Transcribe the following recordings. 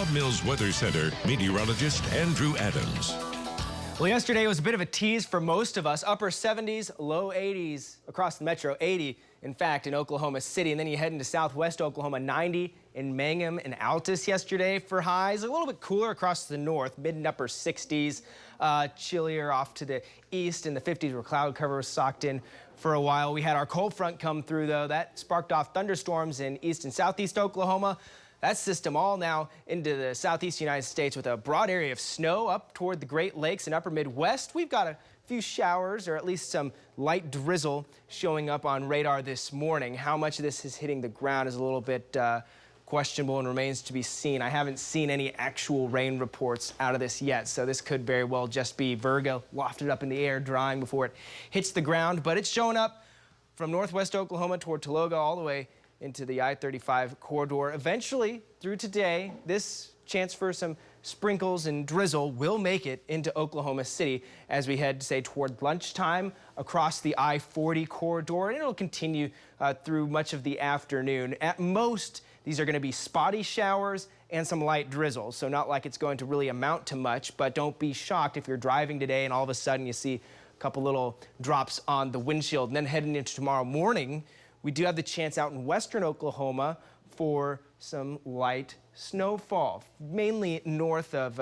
Rob Mills Weather Center meteorologist Andrew Adams. Well, yesterday was a bit of a tease for most of us. Upper 70s, low 80s across the metro, 80 in fact in Oklahoma City. And then you head into southwest Oklahoma, 90 in Mangum and Altus yesterday for highs. A little bit cooler across the north, mid and upper 60s. Chillier off to the east in the 50s where cloud cover was socked in for a while. We had our cold front come through though. That sparked off thunderstorms in east and southeast Oklahoma. That system all now into the southeast United States with a broad area of snow up toward the Great Lakes and upper Midwest. We've got a few showers or at least some light drizzle showing up on radar this morning. How much of this is hitting the ground is a little bit questionable and remains to be seen. I haven't seen any actual rain reports out of this yet, so this could very well just be Virgo lofted up in the air, drying before it hits the ground. But it's showing up from northwest Oklahoma toward Tologa all the way into the I-35 corridor. Eventually, through today, this chance for some sprinkles and drizzle will make it into Oklahoma City as we head, say, toward lunchtime across the I-40 corridor, and it'll continue through much of the afternoon. At most, these are going to be spotty showers and some light drizzle, so not like it's going to really amount to much, but don't be shocked if you're driving today and all of a sudden you see a couple little drops on the windshield. And then heading into tomorrow morning, we do have the chance out in western Oklahoma for some light snowfall, mainly north of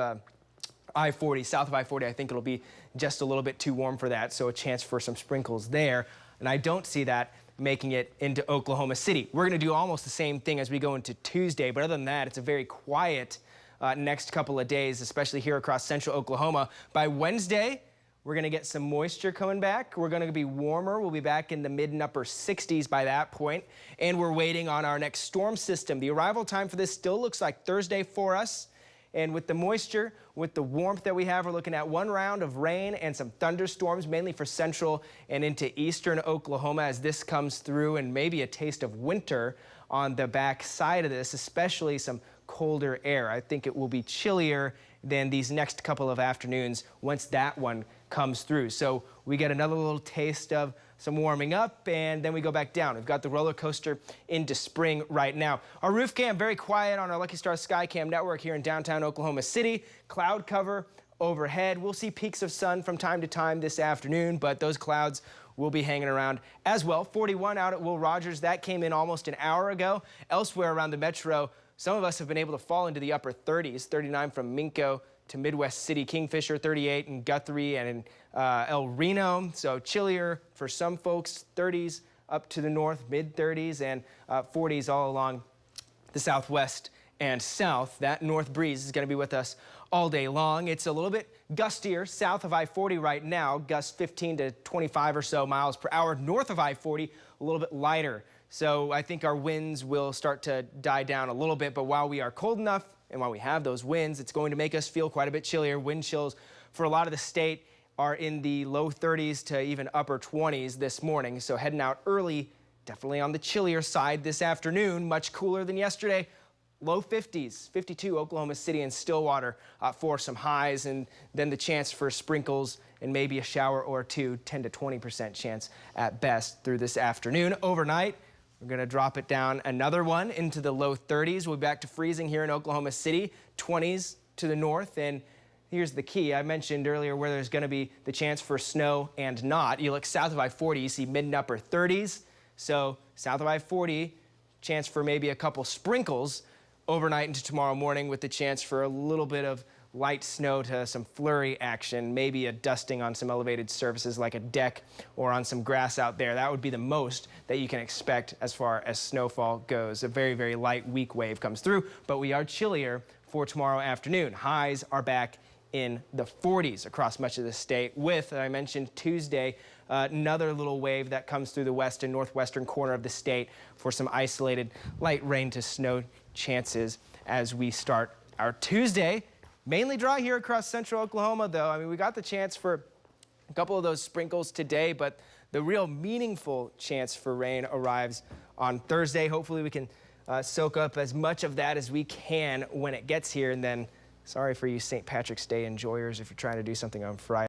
I-40, south of I-40. I think it'll be just a little bit too warm for that, so a chance for some sprinkles there. And I don't see that making it into Oklahoma City. We're going to do almost the same thing as we go into Tuesday, but other than that, it's a very quiet next couple of days, especially here across central Oklahoma. By Wednesday, we're going to get some moisture coming back. We're going to be warmer. We'll be back in the mid and upper 60s by that point. And we're waiting on our next storm system. The arrival time for this still looks like Thursday for us. And with the moisture, with the warmth that we have, we're looking at one round of rain and some thunderstorms, mainly for central and into eastern Oklahoma as this comes through, and maybe a taste of winter on the back side of this, especially some colder air. I think it will be chillier than these next couple of afternoons once that one comes through. So we get another little taste of some warming up, and then we go back down. We've got the roller coaster into spring right now. Our roof cam very quiet on our Lucky Star Skycam network here in downtown Oklahoma City. Cloud cover overhead. We'll see peaks of sun from time to time this afternoon, but those clouds will be hanging around as well. 41 out at Will Rogers. That came in almost an hour ago. Elsewhere around the metro, some of us have been able to fall into the upper 30s, 39 from Minco to Midwest City, Kingfisher, 38 in Guthrie and in El Reno. So chillier for some folks, 30s up to the north, mid 30s and 40s all along the southwest and south. That north breeze is going to be with us all day long. It's a little bit gustier south of I-40 right now, gusts 15 to 25 or so miles per hour. North of I-40, a little bit lighter. So I think our winds will start to die down a little bit, but while we are cold enough and while we have those winds, it's going to make us feel quite a bit chillier. Wind chills for a lot of the state are in the low 30s to even upper 20s this morning. So heading out early, definitely on the chillier side this afternoon, much cooler than yesterday. Low 50s, 52 Oklahoma City and Stillwater for some highs, and then the chance for sprinkles and maybe a shower or two, 10 to 20% chance at best through this afternoon. Overnight, we're going to drop it down another one into the low 30s. We'll be back to freezing here in Oklahoma City, 20s to the north. And here's the key. I mentioned earlier where there's going to be the chance for snow and not. You look south of I-40, you see mid and upper 30s. So south of I-40, chance for maybe a couple sprinkles overnight into tomorrow morning with the chance for a little bit of light snow to some flurry action, maybe a dusting on some elevated surfaces like a deck or on some grass out there. That would be the most that you can expect as far as snowfall goes. A very, very light, weak wave comes through, but we are chillier for tomorrow afternoon. Highs are back in the 40s across much of the state with, I mentioned Tuesday, another little wave that comes through the west and northwestern corner of the state for some isolated light rain to snow chances as we start our Tuesday. Mainly dry here across central Oklahoma, though. I mean, we got the chance for a couple of those sprinkles today, but the real meaningful chance for rain arrives on Thursday. Hopefully we can soak up as much of that as we can when it gets here. And then, sorry for you St. Patrick's Day enjoyers if you're trying to do something on Friday.